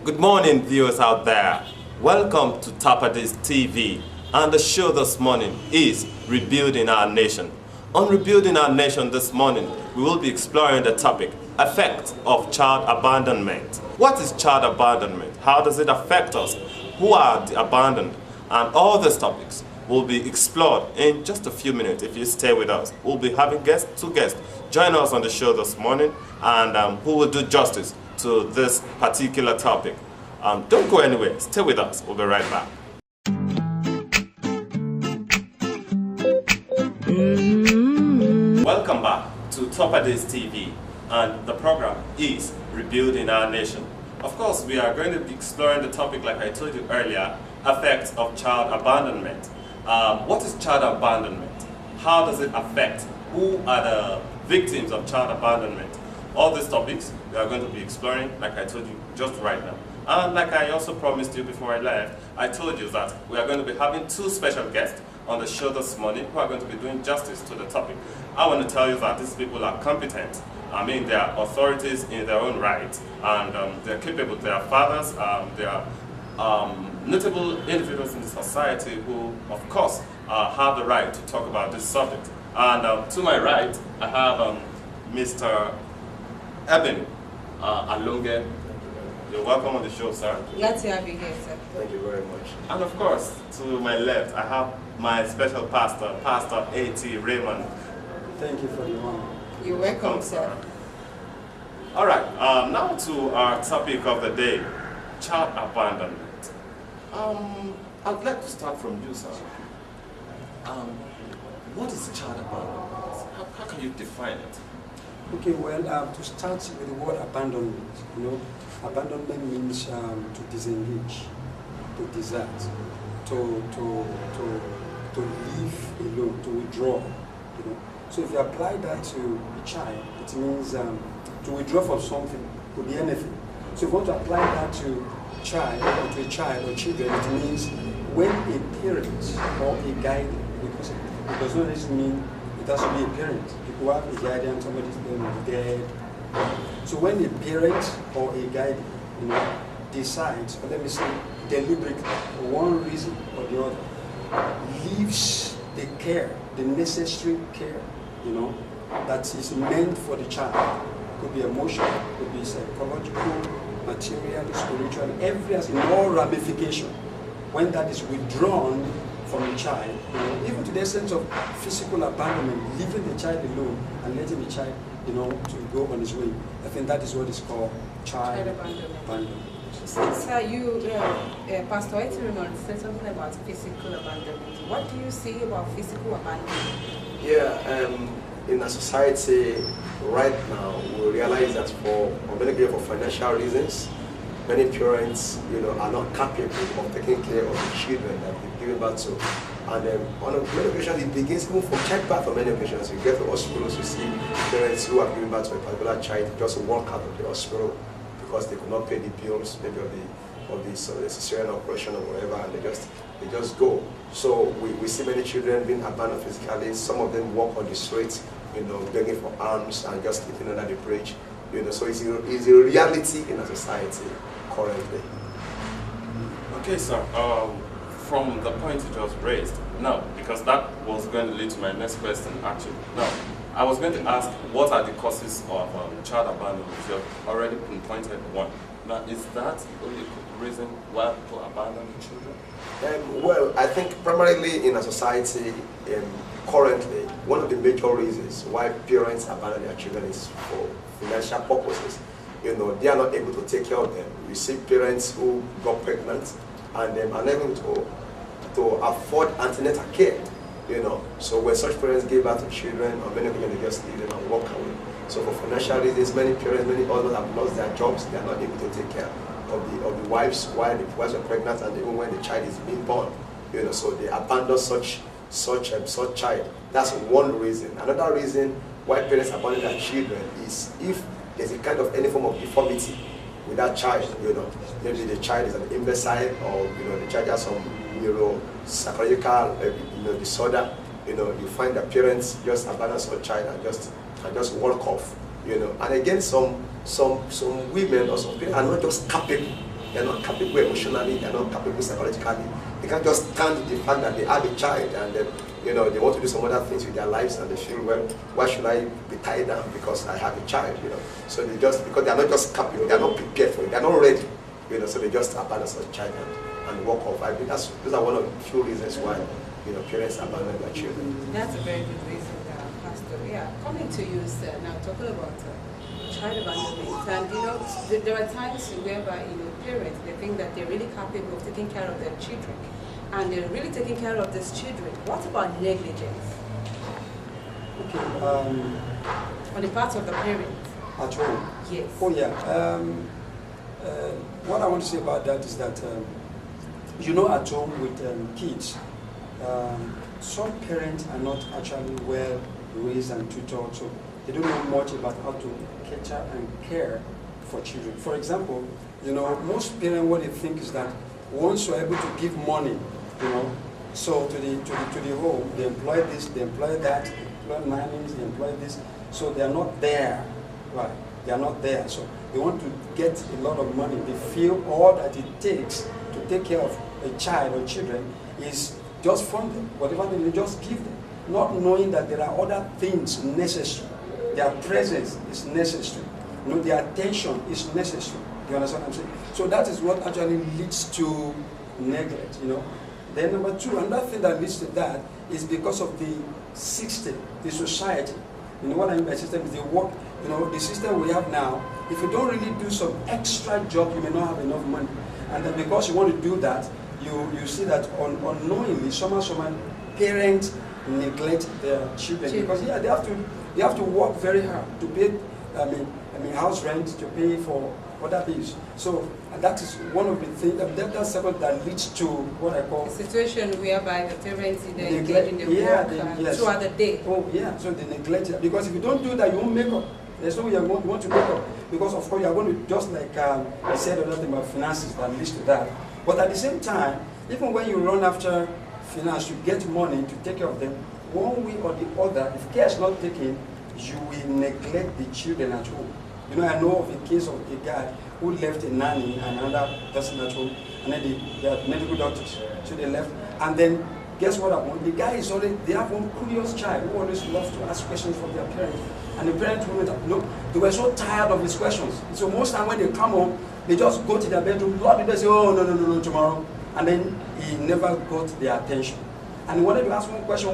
Good morning, viewers out there. Welcome to Topadis TV, and the show this morning is Rebuilding Our Nation. On Rebuilding Our Nation this morning, we will be exploring the topic, effect of child abandonment. What is child abandonment? How does it affect us? Who are the abandoned? And all these topics will be explored in just a few minutes if you stay with us. We'll be having two guests join us on the show this morning, and who will do justice to this particular topic. Don't go anywhere, stay with us, we'll be right back. Welcome back to Topadis TV, and the program is Rebuilding Our Nation. Of course, we are going to be exploring the topic, like I told you earlier, effects of child abandonment. What is child abandonment? How does it affect? Who are the victims of child abandonment? All these topics we are going to be exploring, like I told you just right now. And like I also promised you before I left, I told you that we are going to be having two special guests on the show this morning who are going to be doing justice to the topic. I want to tell you that these people are competent. I mean, they are authorities in their own right, and they're capable. They are fathers, they are notable individuals in the society who, of course, have the right to talk about this subject. And to my right, I have Mr. Eben Alonge. You're welcome on the show, sir. Glad to have you here, sir. Thank you very much. And of course, to my left, I have my special pastor, Pastor A.T. Raymond. Thank you for the honor. You're welcome, sir. All right, now to our topic of the day, child abandonment. I'd like to start from you, sir. What is child abandonment? How can you define it? Okay, well, to start with the word abandonment, abandonment means to disengage, to desert, to leave alone, to withdraw. So if you apply that to a child, it means to withdraw from something, could be anything. So if you want to apply that to a child or children, it means when a parent or a guardian, because it does not necessarily mean it has to be a parent. People have a guardian, somebody's dead. So when a parent or a guardian, decides, or let me say, deliberately, for one reason or the other, leaves the care, the necessary care, that is meant for the child. It could be emotional, it could be psychological, material, spiritual, every as in all ramification. When that is withdrawn from the child, even to the sense of physical abandonment, leaving the child alone and letting the child, to go on his way. I think that is what is called child abandonment. Sir, you, Pastor Etiremon said something about physical abandonment. What do you say about physical abandonment? Yeah, in a society right now, we realize that for financial reasons, many parents, are not capable of taking care of the children that they've given birth to. And on many occasions, it begins even from childbirth. On many occasions, you get to hospitals, you see parents who have given birth to a particular child just walk out of the hospital because they could not pay the bills, maybe of the cesarean operation or whatever, and they just go. So we see many children being abandoned physically. Some of them walk on the streets, begging for alms and just sleeping under the bridge. So it's a reality in our society currently. Okay, sir. From the point you just raised, no, because that was going to lead to my next question, actually. Now, I was going to ask, what are the causes of child abandonment? You have already pinpointed one. Now, is that the only reason why people abandon the children? Well, I think primarily in a society currently, one of the major reasons why parents abandon their children is for financial purposes. They are not able to take care of them. We see parents who got pregnant and are unable to afford antenatal care. So when such parents give birth to children, or many women, they just leave them and walk away. So for financial reasons, many parents, many others have lost their jobs. They are not able to take care of the wives while the wives are pregnant and even when the child is being born. So they abandon such child. That's one reason. Another reason why parents abandon their children is if there's a kind of any form of deformity with that child. Maybe the child is an imbecile, or the child has some psychological disorder. You find the parents just abandon such child and just walk off. And again, some women or some people are not just capable they're not capable emotionally, they're not capable psychologically. They can't just stand the fact that they have a child and then, you know, they want to do some other things with their lives and they feel, well, why should I be tied down because I have a child, you know? So they just, because they're not just capable, they're not prepared for it, they're not ready, you know, so they just abandon such a child and walk off. I think those are one of the few reasons why, you know, parents abandon their children. That's a very good reason, Pastor. Yeah, coming to you, sir, now talking about child abandonment, and you know, there are times whereby, you know, parents, they think that they're really capable of taking care of their children, and they're really taking care of these children. What about negligence? Okay. On the part of the parents? At home? Yes. Oh yeah. What I want to say about that is that, you know, at home with kids, some parents are not actually well raised and tutored, so they don't know much about how to cater and care for children. For example, you know, most parents, what they think is that once you're able to give money, you know, so to the home, they employ this, they employ that, they employ nannies, they employ this, so they are not there, right? They are not there, so they want to get a lot of money. They feel all that it takes to take care of a child or children is just fund them, whatever they just give them, not knowing that there are other things necessary. Their presence is necessary. You know, their attention is necessary. You understand what I'm saying? So that is what actually leads to neglect, you know. Then number two, another thing that leads to that is because of the system, the society. You know what I mean by system is the work, you know, the system we have now. If you don't really do some extra job, you may not have enough money. And then because you want to do that, you see that unknowingly, somehow parents neglect their children. Because yeah, they have to work very hard to pay, I mean house rent, to pay for other bills. So that is one of the things that's second that leads to what I call a situation whereby the parents engage in the work yes. throughout the day. Oh yeah, so they neglect it. Because if you don't do that, you won't make up. There's no way you want to make up. Because of course you are going to, just like I said another thing about finances that leads to that. But at the same time, even when you run after finance, you get money to take care of them, one way or the other, if care is not taken, you will neglect the children at home. You know, I know of a case of a guy who left a nanny and another person at home, and then they are medical doctors, so they left. And then, guess what happened? The guy is already, they have one curious child who always loves to ask questions from their parents. And the parents went up, look, they were so tired of his questions. So most time when they come home, they just go to their bedroom, Lord, they say, oh, no, tomorrow. And then he never got their attention. And he wanted to ask one question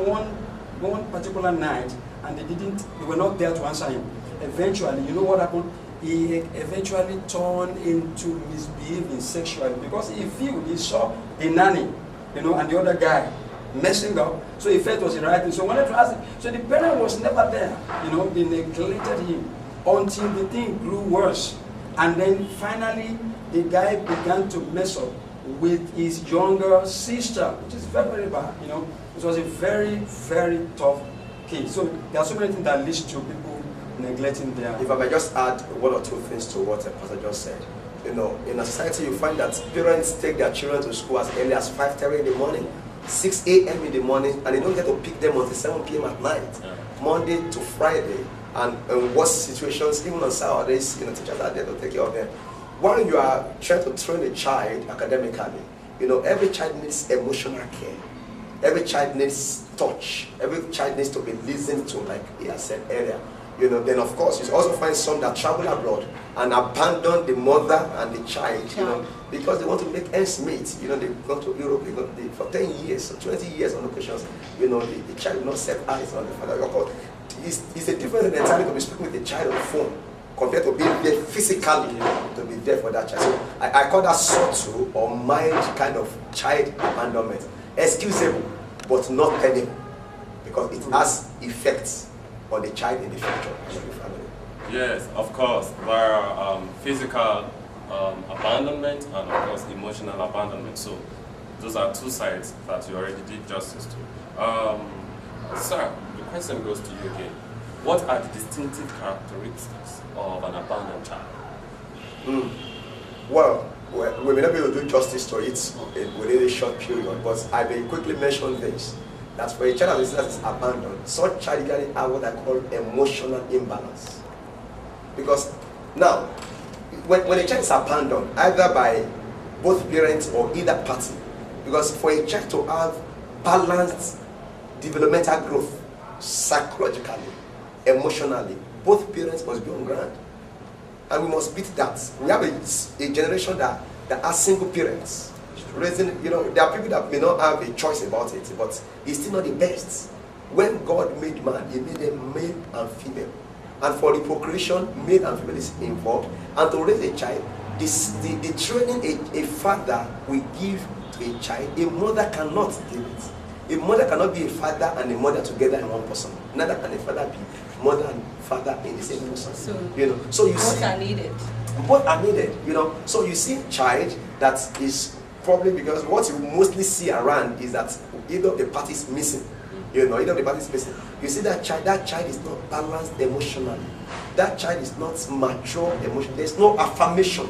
one particular night, and they were not there to answer him. Eventually, you know what happened? He eventually turned into misbehaving sexually because he saw the nanny, you know, and the other guy messing up, so he felt it was the right thing. So wanted to ask him. So the parent was never there, you know, they neglected him until the thing grew worse. And then finally, the guy began to mess up with his younger sister, which is very, very bad, you know. It was a very, very tough case. So there are so many things that lead to people neglecting their... If I may just add one or two things to what the pastor just said. You know, in a society you find that parents take their children to school as early as 5:30 in the morning, 6 a.m. in the morning, and they don't get to pick them until 7 p.m. at night, Monday to Friday. And in worse situations, even on Saturdays, you know, teachers are there to take care of them. While you are trying to train a child academically, you know, every child needs emotional care. Every child needs touch. Every child needs to be listened to, like he has said earlier. You know, then of course, you also find some that travel abroad and abandon the mother and the child, you know, because they want to make ends meet. You know, they go to Europe, for 10 years, 20 years on occasions, you know, the child will not set eyes on the father. Of course, it's a different entirely to be speaking with a child on the phone compared to being there physically, to be there for that child. So I call that subtle or mild kind of child abandonment. Excusable, but not tenable, because it has effects on the child in the future and the family. Yes, of course. There are physical abandonment and of course emotional abandonment. So those are two sides that you already did justice to. Sir, the question goes to you again. What are the distinctive characteristics of an abandoned child? Well, we may not be able to do justice to it within a short period, but I may quickly mention this. That for a child that is abandoned, such child usually have what I call emotional imbalance. Because now, when a child is abandoned, either by both parents or either party. Because for a child to have balanced developmental growth, psychologically, emotionally, both parents must be on ground. And we must beat that. We have a generation that are single parents. Raising, there are people that may not have a choice about it, but it's still not the best. When God made man, he made them male and female. And for the procreation, male and female is involved. And to raise a child, the training a father will give to a child, a mother cannot give it. A mother cannot be a father and a mother together in one person. Neither can a father be mother and father in the same person. So you both see, are needed. Both are needed. So you see a child that is probably, because what you mostly see around is that either the party is missing. Either the party is missing. You see that child is not balanced emotionally. That child is not mature emotionally. There's no affirmation.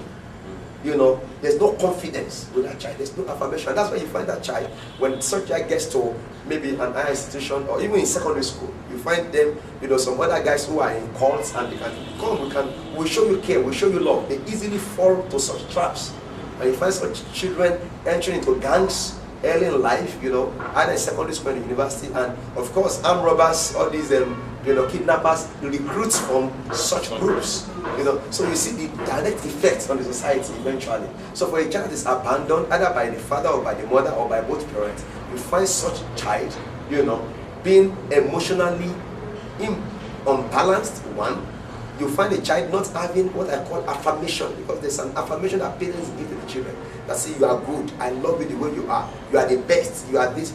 There's no confidence with that child. There's no affirmation. And that's why you find that child, when such child gets to maybe an higher institution or even in secondary school, you find them, some other guys who are in cults, and they can come, we'll show you care, we'll show you love. They easily fall to such traps. And you find such children entering into gangs early in life, either in secondary school and university, and of course armed robbers, all these kidnappers, recruits from such groups. So you see the direct effects on the society eventually. So for a child that is abandoned either by the father or by the mother or by both parents, you find such a child, being emotionally unbalanced. One, you find a child not having what I call affirmation, because there's an affirmation that parents give to the children that say you are good, I love you the way you are the best, you are this,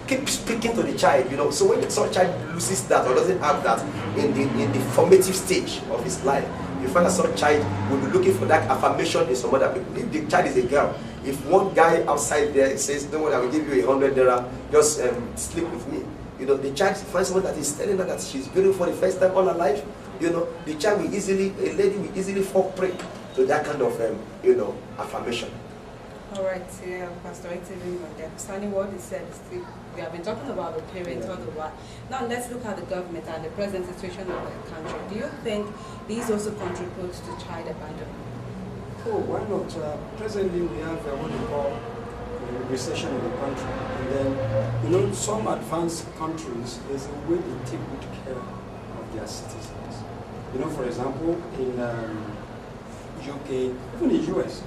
keep speaking to the child, So when such child loses that or doesn't have that in the formative stage of his life, you find that such child will be looking for that affirmation in some other people. If the child is a girl, if one guy outside there says, don't worry, I will give you $100, just sleep with me, the child finds someone that is telling her that she's beautiful for the first time all her life, the child will a lady will easily fall prey to that kind of affirmation. All right, Pastor, understanding what he said, we have been talking about the parents all the while. Now let's look at the government and the present situation of the country. Do you think these also contribute to child abandonment? Oh, why not? Presently we have what we call recession in the country. And then, some advanced countries, there's a way they take good care of their citizens. For example, in UK, even in US,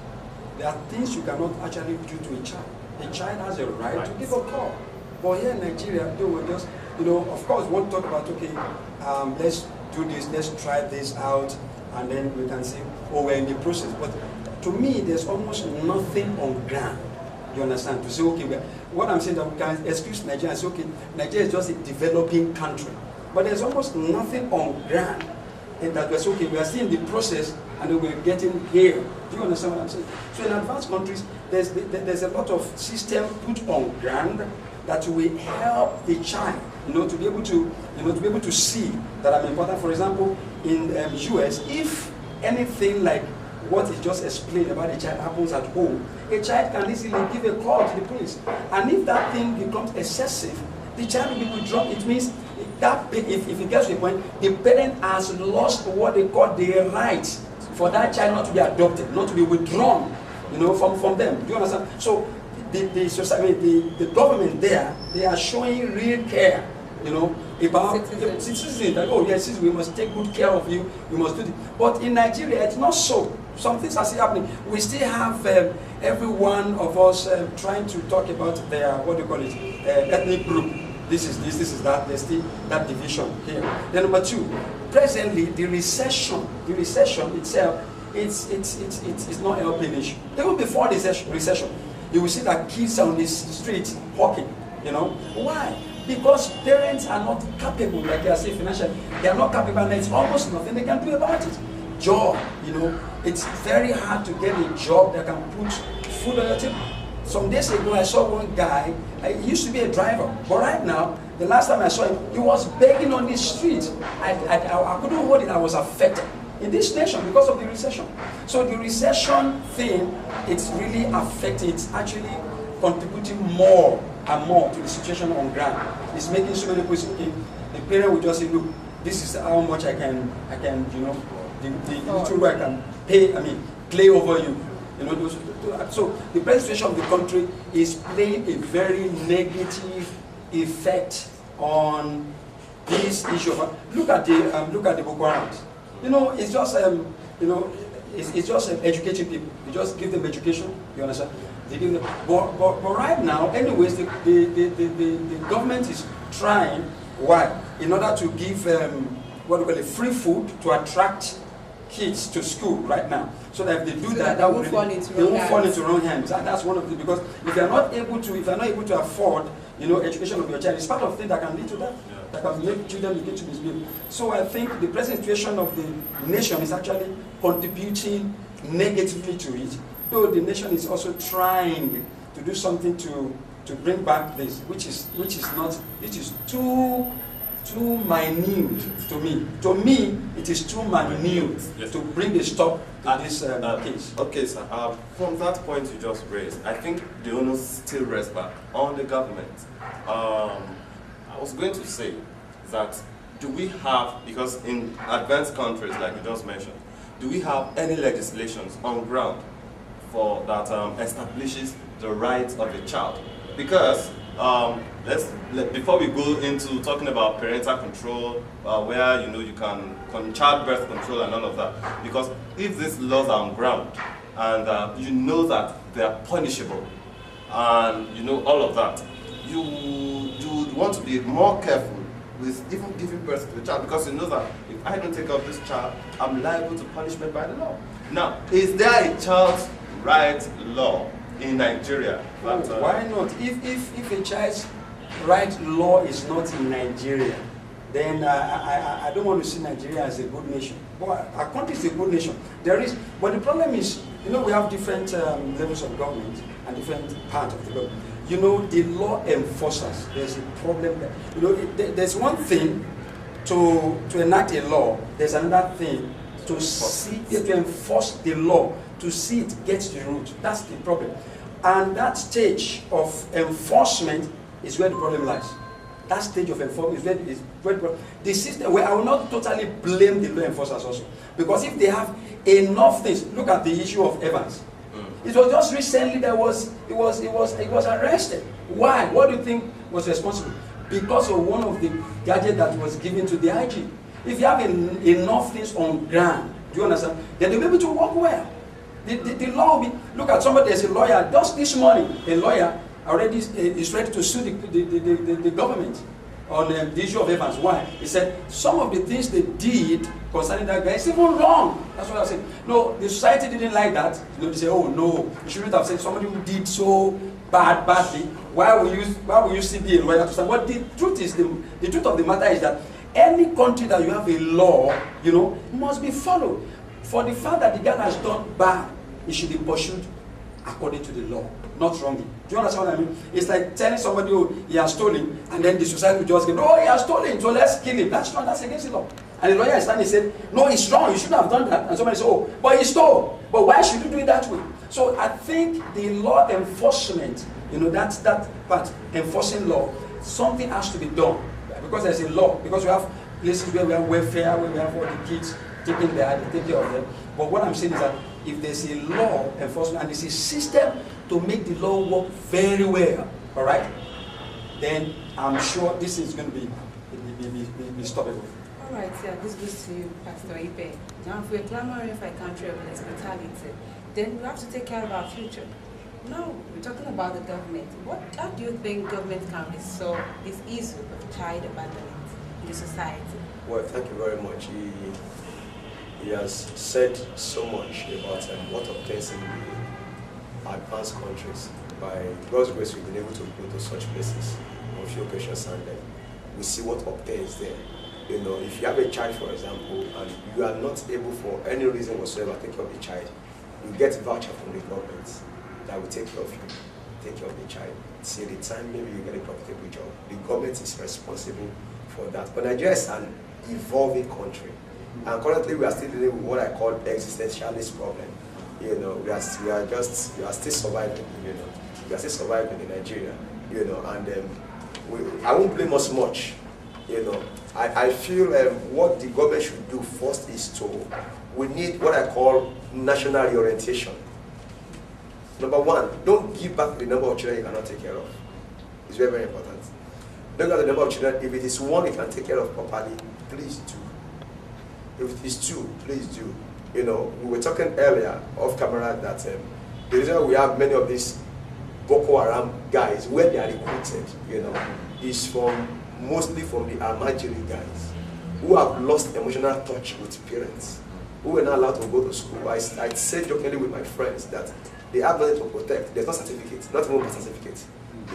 there are things you cannot actually do to a child. A child has a right to give a call. But here in Nigeria, they will just, of course, we won't talk about, okay, let's do this, let's try this out, and then we can say, oh, we're in the process. But to me, there's almost nothing on ground. You understand? To say, okay, what I'm saying, that we can excuse Nigeria and say, okay, Nigeria is just a developing country. But there's almost nothing on ground. And that we're okay, we are still in the process and we're getting here. Do you understand what I'm saying? So in advanced countries, there's a lot of system put on ground that will help the child, to be able to see that I'm important. For example, in US, if anything like what is just explained about a child happens at home, a child can easily give a call to the police. And if that thing becomes excessive, the child will be withdrawn. It means that if it gets to a point, the parent has lost what they call the right for that child not to be adopted, not to be withdrawn, from them. Do you understand? So the society, the government there, they are showing real care, about citizens. That, oh yes, we must take good care of you. We must do this. But in Nigeria, it's not so. Some things are still happening. We still have every one of us trying to talk about their ethnic group. This is this is that. There's still that division here. Then number two, presently the recession itself, it's not helping issue. Even before recession, you will see that kids are on the street hawking. Why? Because parents are not capable, like I say, financially. They are not capable, and there's almost nothing they can do about it. Job, it's very hard to get a job that can put food on your table. Some days ago, I saw one guy, he used to be a driver, but right now, the last time I saw him, he was begging on the street. I couldn't hold it, I was affected in this nation because of the recession. So the recession thing, it's really affecting, it's actually contributing more and more to the situation on ground. It's making so many people say, okay, the parent will just say, look, this is how much I can the little I can play over you. You know, so the present situation of the country is playing a very negative effect on this issue. Look at the Boko Haram. You know, it's just you know, it's just educating people. You just give them education. You understand? They give them, but right now, anyways, the government is trying. Why? In order to give what we call free food to attract kids to school right now. So that if they do So that, they won't fall into wrong hands. That's one of the, because if you're not able to afford, you know, education of your child, it's part of things that can lead to that. Yeah. That can make children begin to misbehave. So I think the present situation of the nation is actually contributing negatively to it, though the nation is also trying to do something to bring back this, which is too minute to me. To me, it is too minute to bring a stop to this case. Okay, sir. From that point you just raised, I think the onus still rests back on the government. I was going to say that do we have, because in advanced countries like you just mentioned, do we have any legislations on ground for that establishes the rights of a child? Because before we go into talking about parental control, where you know you can childbirth control and all of that, because if these laws are on ground and you know that they are punishable and you know all of that, you would want to be more careful with even giving birth to a child, because you know that if I don't take care of this child, I'm liable to punishment by the law. Now, is there a child's rights law in Nigeria? Why not? If a child's right law is not in Nigeria, then I don't want to see Nigeria as a good nation. But our country is a good nation. But the problem is, you know, we have different levels of government and different parts of the government. You know, the law enforcers, there's a problem there. You know, there's one thing to enact a law, there's another thing to enforce the law, to see it get to the root. That's the problem. And that stage of enforcement is where the problem lies. That stage of enforcement is where the system, where I will not totally blame the law enforcers also. Because if they have enough things, look at the issue of Evans. It was just recently that he was arrested. Why? What do you think was responsible? Because of one of the gadgets that was given to the IG. If you have enough things on ground, do you understand? Then they'll be able to work well. The law will be, look at somebody, there's a lawyer, just this morning, a lawyer already is ready to sue the government on the issue of Evans. Why? He said some of the things they did concerning that guy is even wrong. That's what I said. No, the society didn't like that. You know, they say, oh no, you shouldn't have said somebody who did so badly. Why will you still be a lawyer to stand? But the truth is, the truth of the matter is that any country that you have a law, you know, must be followed. For the fact that the guy has done bad, he should be pursued according to the law, not wrongly. Do you understand what I mean? It's like telling somebody, oh, he has stolen, and then the society will just give, oh, he has stolen, so let's kill him. That's wrong, that's against the law. And the lawyer is standing and said, no, it's wrong, you shouldn't have done that. And somebody says, oh, but he stole. But why should you do it that way? So I think the law enforcement, you know, that's that part, enforcing law, something has to be done. Because there's a law, because we have places where we have welfare, where we have all the kids taking care of them. But what I'm saying is that if there's a law enforcement and there's a system to make the law work very well, all right, then I'm sure this is going to be stoppable. All right, yeah, this goes to you, Pastor Ibe. Now, if we're clamoring for a country of hospitality, then we have to take care of our future. Now, we're talking about the government. How do you think government can resolve this issue of child abandonment in the society? Well, thank you very much. He has said so much about what obtains in the advanced countries. By God's grace, we've been able to go to such places on a few occasions, and we see what obtains there. You know, if you have a child, for example, and you are not able for any reason whatsoever to take care of the child, you get a voucher from the government that will take care of you, take care of the child. Till the time maybe you get a profitable job. The government is responsible for that. But Nigeria is an evolving country. And currently we are still dealing with what I call existentialist problem. You know, we are still surviving, you know. We are still surviving in Nigeria, you know, and I won't blame us much, you know. I feel what the government should do first is we need what I call national reorientation. Number one, don't give back the number of children you cannot take care of. It's very, very important. Look at the number of children. If it is one you can take care of properly, please do. If it is two, please do. You know, we were talking earlier off camera that the reason we have many of these Boko Haram guys, where they are recruited, you know, is mostly from the Almajiri guys who have lost emotional touch with parents, who were not allowed to go to school. I say jokingly with my friends that they have nothing to protect. There's no certificate, not even a certificate,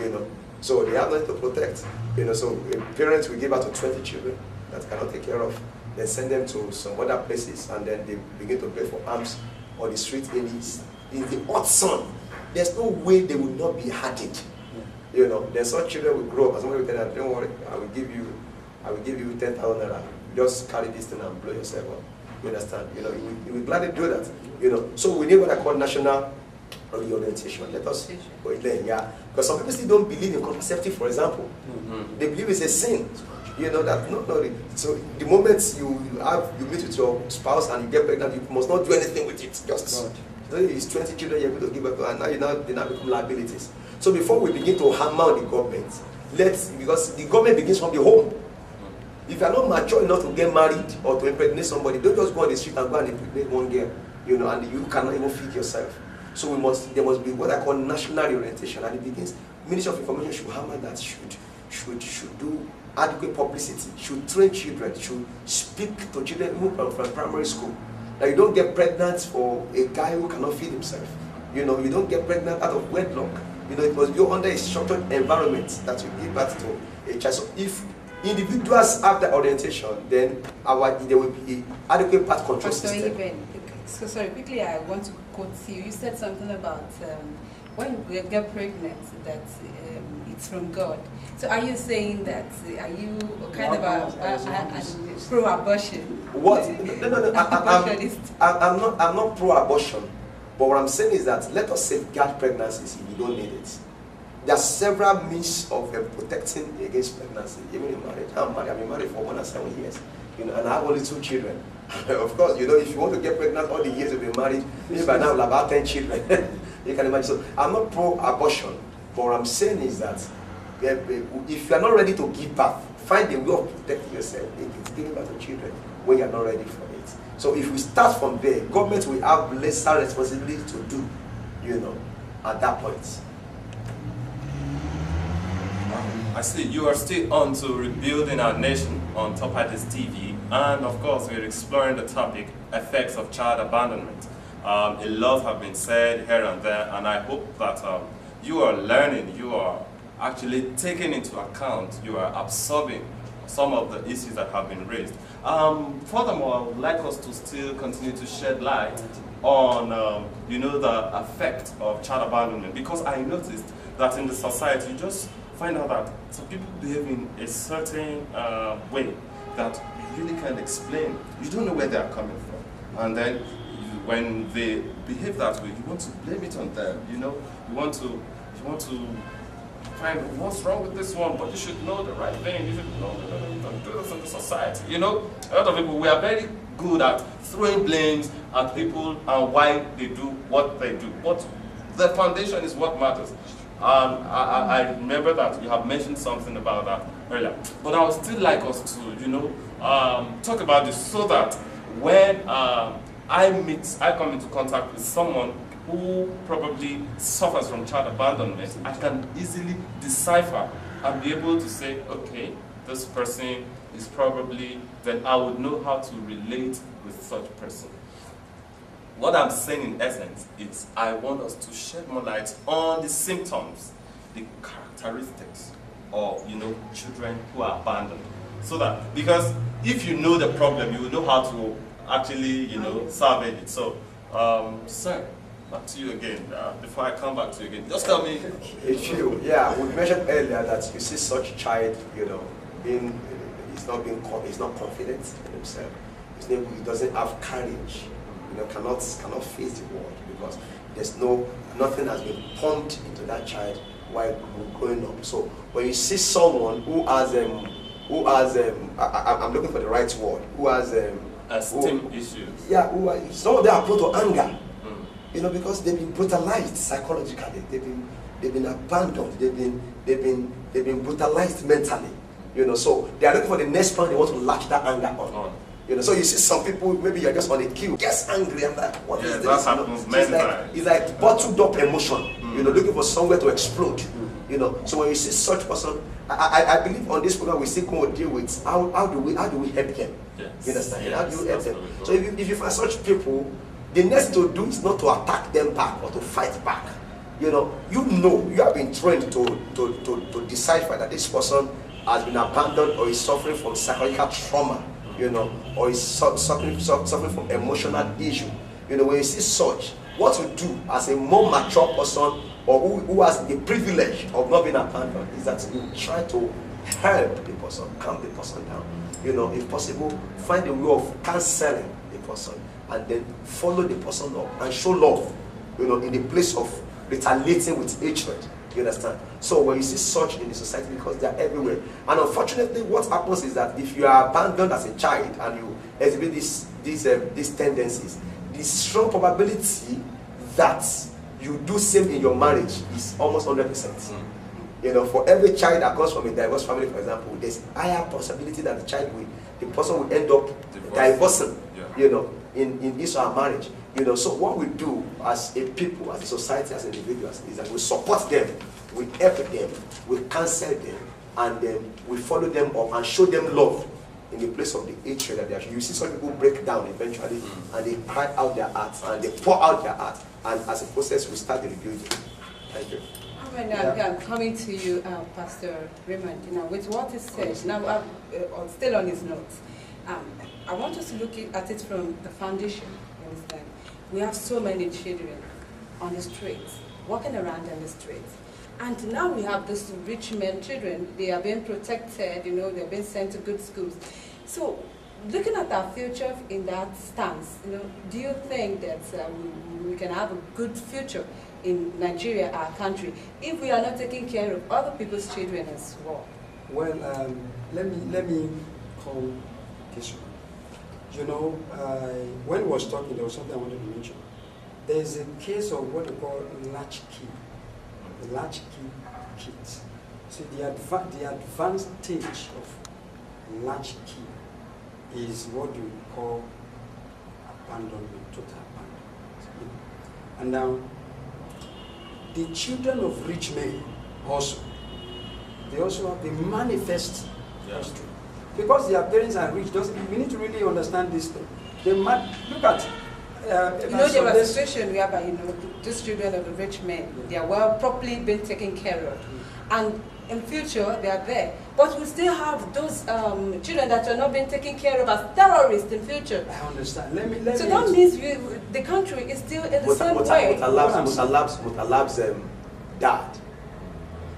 you know. So they have nothing to protect, you know. So parents will give out to 20 children that cannot take care of, then send them to some other places, and then they begin to play for arms on the street in the hot sun. There's no way they will not be hardened. You know, then such children will grow up, and somebody will tell them, don't worry, I will give you 10,000 naira. Just carry this thing and blow yourself up. You understand? You know, you will gladly do that. You know, so we need what I call national reorientation. Let us go there, yeah. Because some people still don't believe in contraceptive, for example. They believe it's a sin. You know that no. So the moment you meet with your spouse and you get pregnant, you must not do anything with it. Just it's 20 children you're going to give birth to, and now they now become liabilities. So before we begin to hammer on the government, because the government begins from the home. If you are not mature enough to get married or to impregnate somebody, don't just go on the street and go and impregnate one girl, you know, and you cannot even feed yourself. So there must be what I call national orientation, and it begins. Ministry of Information should hammer that, should do adequate publicity, should train children, should speak to children even from primary school. Now you don't get pregnant for a guy who cannot feed himself. You know, you don't get pregnant out of wedlock. You know, it must be under a structured environment that you give birth to a child. So if individuals have the orientation, then there will be adequate birth control system. So sorry, quickly I want to quote you. You said something about when you get pregnant that it's from God. So are you saying that, are you kind of a pro-abortion? What? No. I'm not pro-abortion. But what I'm saying is that let us safeguard pregnancies if you don't need it. There are several means of protecting against pregnancy, even in marriage. I've been married for more than 7 years, you know, and I have only 2 children. Of course, you know, if you want to get pregnant all the years you've been married, maybe by now you'll have about 10 children. You can imagine. So I'm not pro-abortion, but what I'm saying is that if you are not ready to give birth, find a way of protecting yourself against giving birth to children when you are not ready for it. So if we start from there, government will have lesser responsibility to do, you know, at that point. I see you are still on to rebuilding our nation on Topadis TV, and of course we're exploring the topic effects of child abandonment. A lot have been said here and there, and I hope that you are learning, you are actually taking into account, you are absorbing some of the issues that have been raised. Furthermore, I would like us to still continue to shed light on you know, the effect of child abandonment, because I noticed that in the society you just find out that some people behave in a certain way that you really can't explain. You don't know where they are coming from. And then when they behave that way, you want to blame it on them. You know, you want to find what's wrong with this one, but you should know the right thing. You should know don't do this in the society. You know, a lot of people, we are very good at throwing blames at people and why they do what they do. But the foundation is what matters. I remember that you have mentioned something about that earlier, but I would still like us to, you know, talk about this so that when I come into contact with someone who probably suffers from child abandonment, I can easily decipher and be able to say, okay, this person is probably, then I would know how to relate with such a person. What I'm saying in essence is I want us to shed more light on the symptoms, the characteristics of, you know, children who are abandoned. So that, because if you know the problem, you will know how to actually, you know, solve it. So, sir, back to you again. Before I come back to you again, just tell me. It's true. Yeah, we mentioned earlier that you see such child, you know, he's not confident in himself. He doesn't have courage. You know, cannot face the world because there's nothing has been pumped into that child while growing up. So when you see someone who has I'm looking for the right word, who has esteem issues. Yeah, some of them are prone to anger. You know, because they've been brutalized psychologically. They've been abandoned. They've been brutalized mentally. You know, so they are looking for the next point they want to latch that anger on. You know, so you see some people, maybe you're just on a queue, gets angry. I'm like, what is this? That happens mentally. It's like bottled up emotion. You know, looking for somewhere to explode. You know, so when you see such person, I believe on this program we still going to deal with how do we help them? Yes. You understand? Yes, how do you help them? absolutely. So if you find such people, the next to do is not to attack them back or to fight back. You know, you have been trained to decipher that this person has been abandoned or is suffering from psychological trauma, you know, or is suffering from emotional issue. You know, when you see such, what you do as a more mature person or who has the privilege of not being abandoned is that you try to help the person, calm the person down. You know, if possible, find a way of counseling the person and then follow the person up and show love, you know, in the place of retaliating with hatred. You understand? So when you see such in the society, because they are everywhere, and unfortunately what happens is that if you are abandoned as a child and you exhibit these tendencies, the strong probability that you do same in your marriage is almost 100%. You know, for every child that comes from a diverse family, for example, there's higher possibility that the person will end up divorcing, you know, in his or her marriage. You know, so what we do as a people, as a society, as individuals, is that we support them, we help them, we counsel them, and then we follow them up and show them love in the place of the hatred that they are. You see some people break down eventually, and they cry out their hearts, and they pour out their heart, and as a process, we start the rebuilding. Thank you. All right, now I'm coming to you, Pastor Raymond. You know, with what he said, now still on his notes, I want us to look at it from the foundation. You understand? We have so many children on the streets, walking around on the streets. And now we have these rich men children, they are being protected, you know, they're being sent to good schools. So, looking at our future in that stance, you know, do you think that we can have a good future in Nigeria, our country, if we are not taking care of other people's children as well? Well, let me come this one. You know, when I was talking, there was something I wanted to mention. There is a case of what we call latchkey. The latchkey kids. See, the advanced stage of latchkey is what you call abandonment, total abandonment. And now, the children of rich men also, they manifest history. Because their parents are rich, we need to really understand this thing. Look at you know, there was a situation whereby, you know, these children of the rich men, they are well properly been taken care of. And in future, they are there. But we still have those children that are not being taken care of as terrorists in future. I understand. Let me so that means the country is still in the same way. Mutalab's dad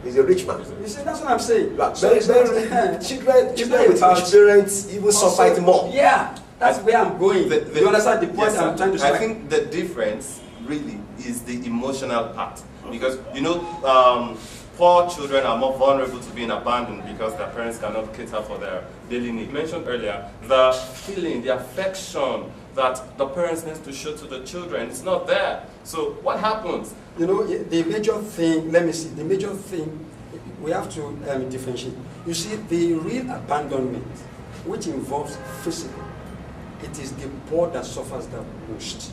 is a rich man. You see, that's what I'm saying. Children with rich parents even suffer it more. Yeah, that's where I'm going. You understand the point I'm trying to strike? I think the difference really is the emotional part. Because, you know, poor children are more vulnerable to being abandoned because their parents cannot cater for their daily needs. You mentioned earlier, the feeling, the affection that the parents need to show to the children, it's not there. So what happens? You know, the major thing, let me see, the major thing, we have to differentiate. You see, the real abandonment, which involves physical, it is the poor that suffers the most.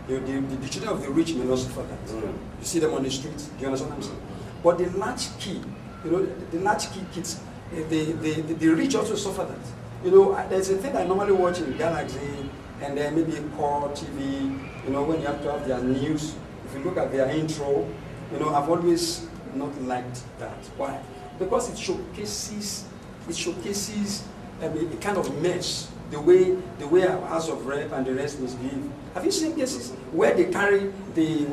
The children of the rich may not suffer that. You see them on the streets, do you understand what I'm saying? But the latchkey, you know, the latchkey kids, the rich also suffer that. You know, there's a thing I normally watch in Galaxy, and then maybe Core TV, you know, when you have to have their news. If you look at their intro, you know, I've always not liked that. Why? Because it showcases a kind of mess, the way our House of Rep and the rest misbehave. Have you seen cases where they carry the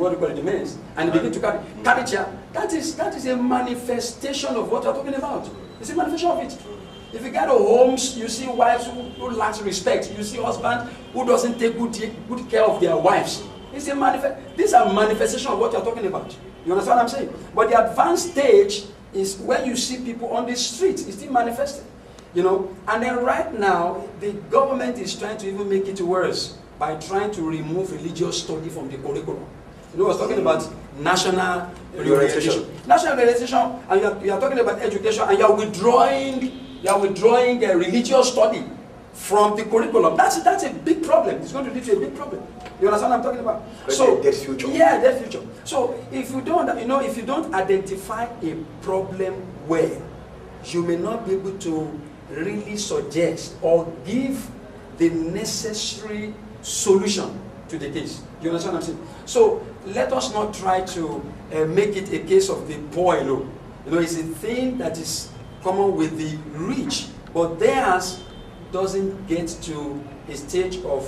mess and they begin to carry chair? That is a manifestation of what we're talking about. It's a manifestation of it. If you get to homes, you see wives who lack respect. You see husbands who doesn't take good care of their wives. These are manifestations of what you're talking about. You understand what I'm saying? But the advanced stage is when you see people on the street. It's still manifesting. You know, and then right now, the government is trying to even make it worse by trying to remove religious study from the curriculum. You know, I was talking about national reorientation. National reorientation, and you are talking about education, and you are withdrawing a religious study from the curriculum. That's a big problem. It's going to lead to a big problem. You understand what I'm talking about? So dead future. Yeah, dead future. So if you don't, if you don't identify a problem where you may not be able to really suggest or give the necessary solution to the case. You understand what I'm saying? So let us not try to make it a case of the poor alone. You know, it's a thing that is common with the rich, but theirs doesn't get to a stage of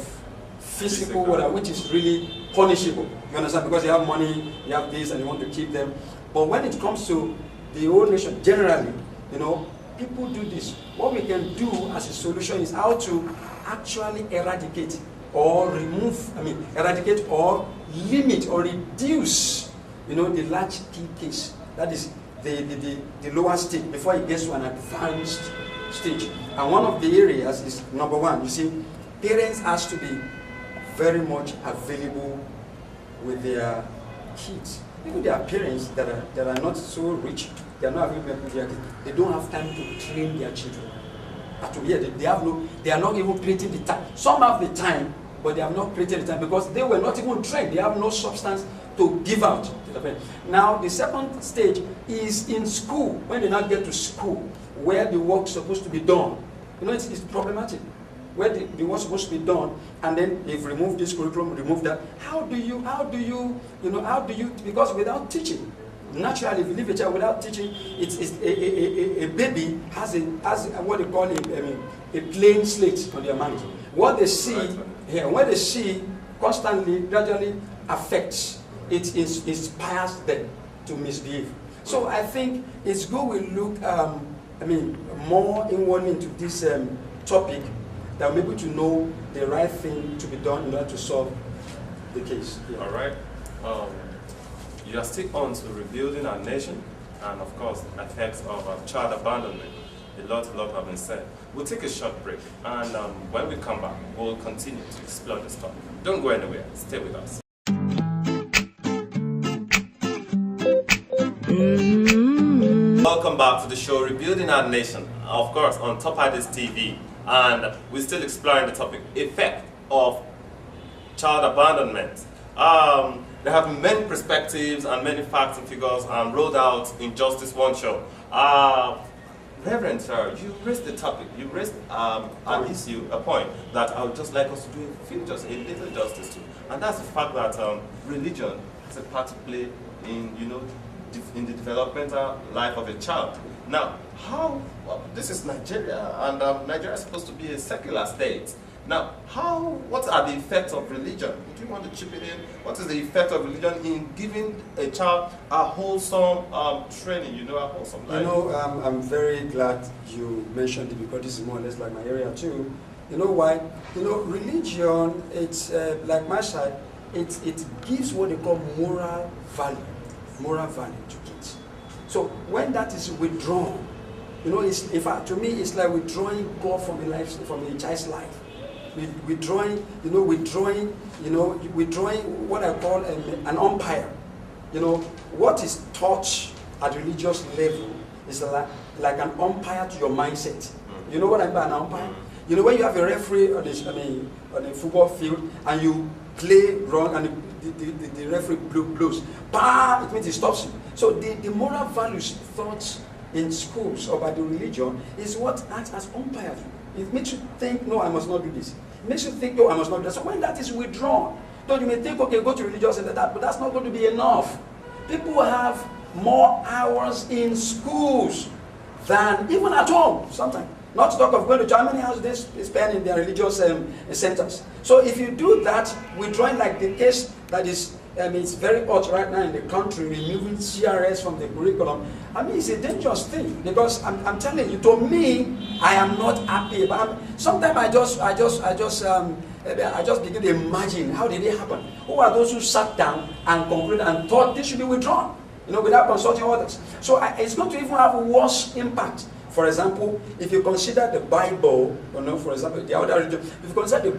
physical whatever, which is really punishable. You understand? Because they have money, they have this, and they want to keep them. But when it comes to the whole nation, generally, you know, people do this. What we can do as a solution is how to actually eradicate or eradicate or limit or reduce, you know, the large key case. That is the lower stage before it gets to an advanced stage. And one of the areas is, number one, you see, parents has to be very much available with their kids. Even there are parents that are not so rich, they are not available with their kids. They don't have time to train their children. They are not even creating the time. Some have the time, but they have not created the time because they were not even trained. They have no substance to give out to the parents. Now, the second stage is in school, when they now get to school, where the work's supposed to be done. You know, it's problematic. Where the work's supposed to be done, and then they've removed this curriculum, removed that. How do you, because without teaching, naturally, if you leave a child without teaching, a baby has what they call a plain slate on their mind. What they see here, what they see constantly, gradually affects, it inspires them to misbehave. So I think it's good we look, more inwardly into this topic, that we're able to know the right thing to be done in order to solve the case. Yeah. All right. You are still on to rebuilding our nation, and of course, effects of child abandonment. A lot have been said. We'll take a short break, and when we come back, we'll continue to explore this topic. Don't go anywhere. Stay with us. Welcome back to the show, Rebuilding Our Nation, of course, on Topadis TV. And we're still exploring the topic, effect of child abandonment. There have been many perspectives and many facts and figures rolled out in just this one show. Reverend sir, you raised the topic, you raised an issue, a point that I would just like us to do a little justice to. And that's the fact that religion has a part to play in, in the developmental life of a child. Now, this is Nigeria, and Nigeria is supposed to be a secular state. Now, what are the effects of religion? Do you want to chip it in? What is the effect of religion in giving a child a wholesome training, a wholesome life? I'm very glad you mentioned it because this is more or less like my area too. You know why? Religion, it's like my side, it gives what they call moral value to kids. So when that is withdrawn, to me, it's like withdrawing God from a child's life. Withdrawing what I call an umpire. What is taught at religious level is like an umpire to your mindset. You know what I mean by an umpire? When you have a referee on a football field and you play wrong and the referee blows, bah, it means he stops you. So the moral values taught in schools or by the religion is what acts as umpires. It makes you think, no, I must not do this. It makes you think, no, I must not do that. So when that is withdrawn, then you may think, okay, go to religious and that, but that's not going to be enough. People have more hours in schools than even at home sometimes. Not to talk of going to Germany, how they spend in their religious centers. So if you do that, withdrawing like the case that is, it's very hot right now in the country, removing CRS from the curriculum. It's a dangerous thing because I'm telling you, to me, I am not happy. But sometimes I just begin to imagine how did it happen. Who are those who sat down and concluded and thought this should be withdrawn, without consulting others? So it's going to even have a worse impact. For example, if you consider the Bible, for example, the other religion, if you consider the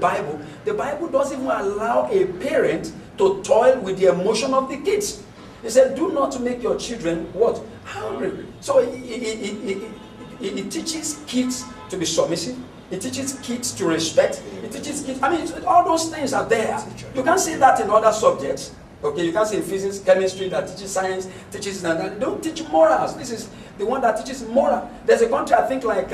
Bible doesn't even allow a parent to toil with the emotion of the kids. He said, do not make your children what? Hungry. So it teaches kids to be submissive. It teaches kids to respect. It teaches kids, I mean, all those things are there. You can't see that in other subjects. Okay, you can't say physics, chemistry that teaches science, teaches that. They don't teach morals. This is the one that teaches moral. There's a country, I think, like,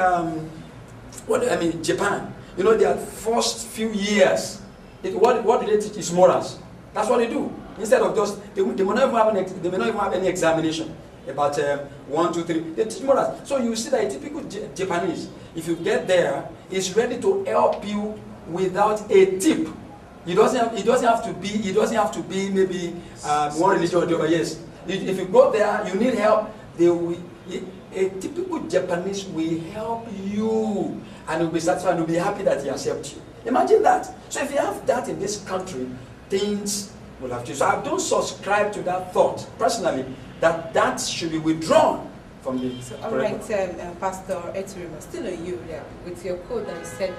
Japan. You know, their first few years, what do they teach is morals. That's what they do. Instead of just, they may not even have any examination about 1, 2, 3. They teach morals. So you see that a typical Japanese, if you get there, is ready to help you without a tip. It doesn't have to be maybe one religion or the other. Yes. If you go there, you need help. A typical Japanese will help you and will be satisfied and will be happy that he accepts you. Imagine that. So if you have that in this country, things will have changed. So I don't subscribe to that thought personally that should be withdrawn from the. So all right, Pastor Etirima, still on you there with your quote that you said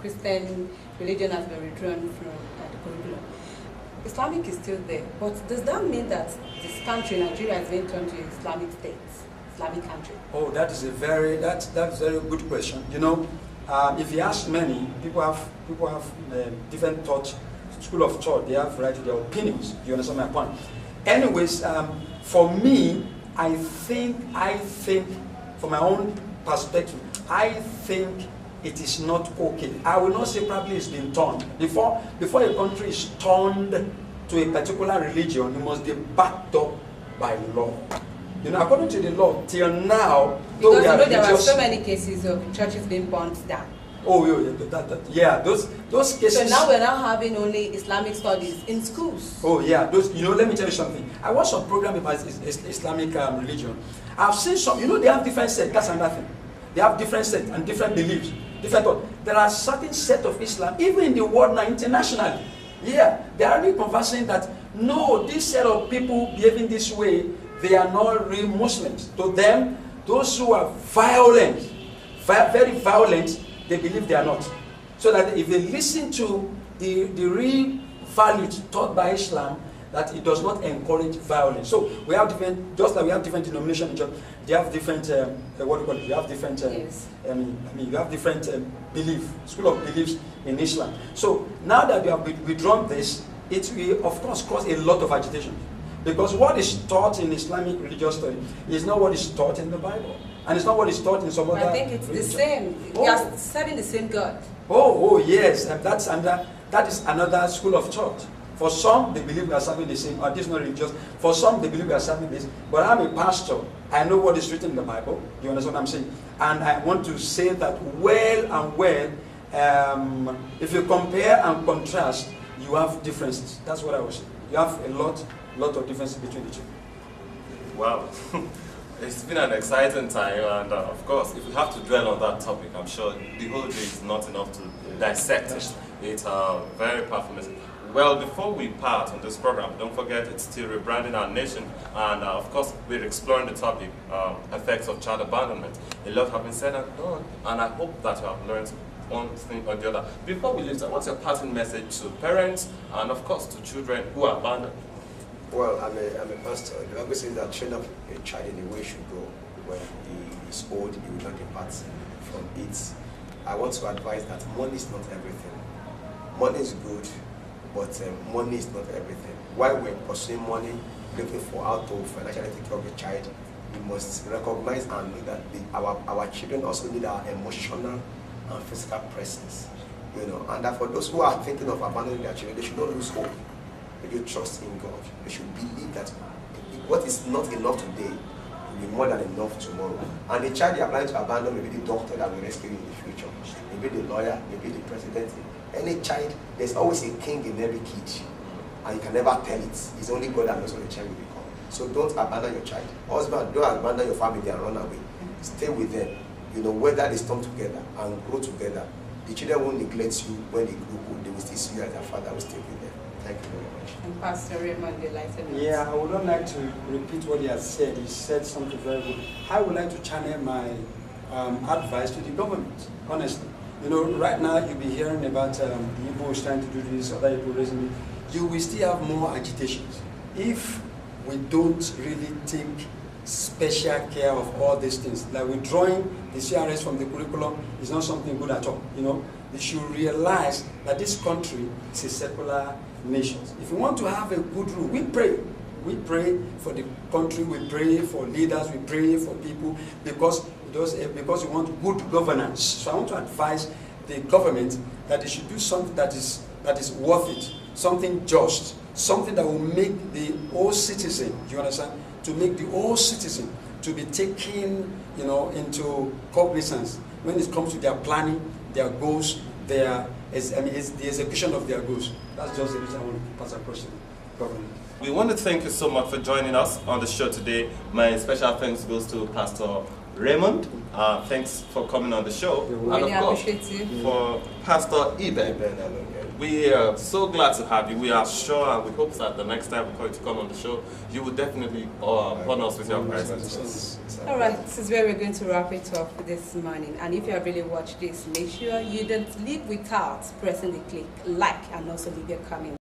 Christian religion has been withdrawn from the curriculum. Islamic is still there, but does that mean that this country, Nigeria, has been turned to an Islamic state, Islamic country? Oh, that's a very good question. You know, if you ask many people have different thought, school of thought. They have right to their opinions. Do you understand my point? Anyways, for me, I think from my own perspective, I think it is not okay. I will not say probably it's been turned. Before a country is turned to a particular religion, it must be backed up by law. You know, according to the law, till now, because you know there are so many cases of churches being burnt down. Oh, yeah, those cases. So now we're now having only Islamic studies in schools. Oh yeah, let me tell you something. I watched some program about Islamic religion. I've seen some, they have different sects, that's another thing. They have different sects and different beliefs, different thoughts. There are certain sets of Islam, even in the world now, internationally. Yeah, they are really conversing that, no, this set of people behaving this way, they are not real Muslims. To them, those who are violent, very violent, they believe they are not. So that if they listen to the real values taught by Islam, that it does not encourage violence. So we have different, just like we have different denominations in church, they have different, you have different, yes. You have different school of beliefs in Islam. So now that we have withdrawn this, it will of course cause a lot of agitation. Because what is taught in Islamic religious study is not what is taught in the Bible. And it's not what is taught in some other I think it's religion. the same. We are serving the same God. Oh yes, and that is another school of thought. For some, they believe we are serving the same, or this is not religious. For some, they believe we are serving this. But I'm a pastor. I know what is written in the Bible. You understand what I'm saying? And I want to say that if you compare and contrast, you have differences. That's what I was saying. You have a lot of differences between the two. Wow. It's been an exciting time, and of course, if we have to dwell on that topic, I'm sure the whole day is not enough to dissect it. It's very powerful message. Well, before we part on this program, don't forget it's still rebranding our nation, and of course, we're exploring the topic, effects of child abandonment. A lot have been said and done, and I hope that you have learned one thing or the other. Before we leave, what's your parting message to parents and of course to children who are abandoned? Well, I'm a pastor. The Bible says that train up a child in the way he should go. When he is old, he will not depart from it. I want to advise that money is not everything. Money is good, but money is not everything. While we're pursuing money, looking for how to financially take care of a child, we must recognize and know that our children also need our emotional and physical presence. And that for those who are thinking of abandoning their children, they should not lose hope. They should trust in God. They should believe that what is not enough today will be more than enough tomorrow. And the child they are planning to abandon may be the doctor that will rescue you in the future, maybe the lawyer, maybe the president. Any child, there's always a king in every kid, and you can never tell it. It's only God that knows what the child will become. So don't abandon your child. Husband, don't abandon your family and run away. Stay with them. Whether they storm together and grow together, the children won't neglect you when they grow old. They will still see you as their father will stay with them. Thank you very much. And Pastor Raymond, the license. Yeah, I would not like to repeat what he has said. He said something very good. I would like to channel my advice to the government, honestly. Right now you'll be hearing about the Igbo trying to do this, other Igbo raising it. you will still have more agitations. If we don't really take special care of all these things, like withdrawing the CRS from the curriculum is not something good at all. You know, you should realize that this country is a secular nation. If we want to have a good rule, we pray. We pray for the country, we pray for leaders, we pray for people because we want good governance. So I want to advise the government that they should do something that is worth it, something just, something that will make the whole citizen, you understand, to make the whole citizen to be taken, you know, into cognizance when it comes to their planning, their goals, it's the execution of their goals. That's just the reason I want to pass across to the government. We want to thank you so much for joining us on the show today. My special thanks goes to Pastor Raymond. Thanks for coming on the show. Really appreciate you. For Pastor Ibe. We are so glad to have you. We are sure and we hope that the next time we're going to come on the show, you will definitely honor us with your presence. All right, this is where we're going to wrap it up this morning. And if you have really watched this, make sure you don't leave without pressing the click like and also leave your comment.